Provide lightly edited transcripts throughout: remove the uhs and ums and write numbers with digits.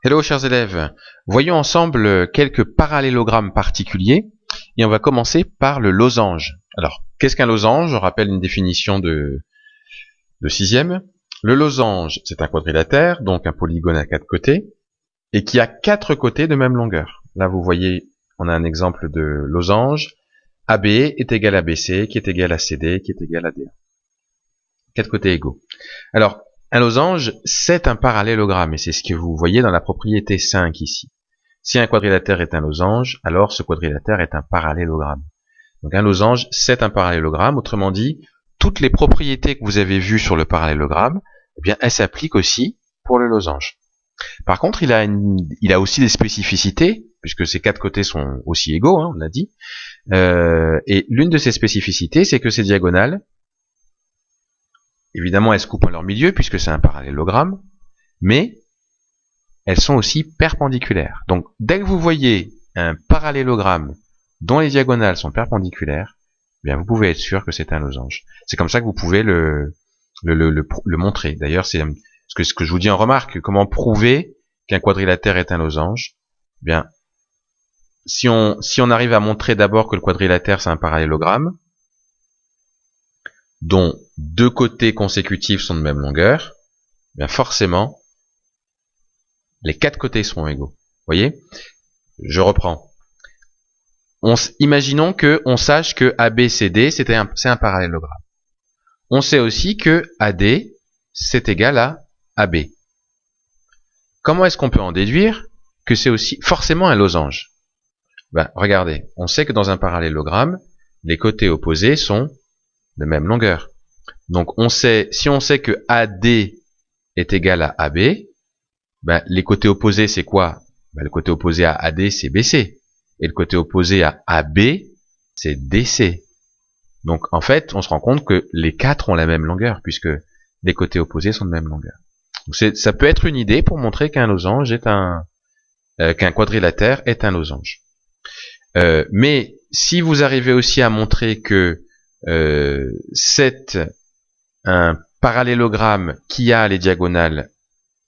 Hello chers élèves, voyons ensemble quelques parallélogrammes particuliers et on va commencer par le losange. Alors, qu'est-ce qu'un losange? Je rappelle une définition de sixième. Le losange, c'est un quadrilatère, donc un polygone à quatre côtés, et qui a quatre côtés de même longueur. Là, vous voyez, on a un exemple de losange. AB est égal à BC, qui est égal à CD, qui est égal à D1. Quatre côtés égaux. Alors, un losange, c'est un parallélogramme, et c'est ce que vous voyez dans la propriété 5 ici. Si un quadrilatère est un losange, alors ce quadrilatère est un parallélogramme. Donc un losange, c'est un parallélogramme, autrement dit, toutes les propriétés que vous avez vues sur le parallélogramme, eh bien, elles s'appliquent aussi pour le losange. Par contre, il a aussi des spécificités, puisque ces quatre côtés sont aussi égaux, hein, on l'a dit, et l'une de ces spécificités, c'est que ces diagonales, évidemment, elles se coupent en leur milieu puisque c'est un parallélogramme, mais elles sont aussi perpendiculaires. Donc, dès que vous voyez un parallélogramme dont les diagonales sont perpendiculaires, eh bien, vous pouvez être sûr que c'est un losange. C'est comme ça que vous pouvez le montrer. D'ailleurs, c'est ce que je vous dis en remarque. Comment prouver qu'un quadrilatère est un losange? Eh bien, si on arrive à montrer d'abord que le quadrilatère c'est un parallélogramme, dont deux côtés consécutifs sont de même longueur, bien forcément, les quatre côtés seront égaux. Vous voyez? Je reprends. Imaginons que on sache que ABCD c'est un parallélogramme. On sait aussi que AD c'est égal à AB. Comment est-ce qu'on peut en déduire que c'est aussi forcément un losange? Ben, regardez, on sait que dans un parallélogramme, les côtés opposés sont de même longueur. Donc si on sait que AD est égal à AB, ben, les côtés opposés c'est quoi? Ben, le côté opposé à AD c'est BC. Et le côté opposé à AB c'est DC. Donc en fait, on se rend compte que les quatre ont la même longueur, puisque les côtés opposés sont de même longueur. Donc ça peut être une idée pour montrer qu'un losange est qu'un quadrilatère est un losange. Mais si vous arrivez aussi à montrer que c'est un parallélogramme qui a les diagonales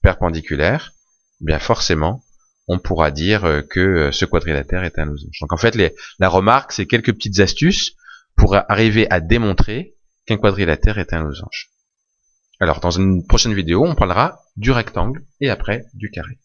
perpendiculaires, bien forcément, on pourra dire que ce quadrilatère est un losange. Donc en fait, la remarque, c'est quelques petites astuces pour arriver à démontrer qu'un quadrilatère est un losange. Alors, dans une prochaine vidéo, on parlera du rectangle et après du carré.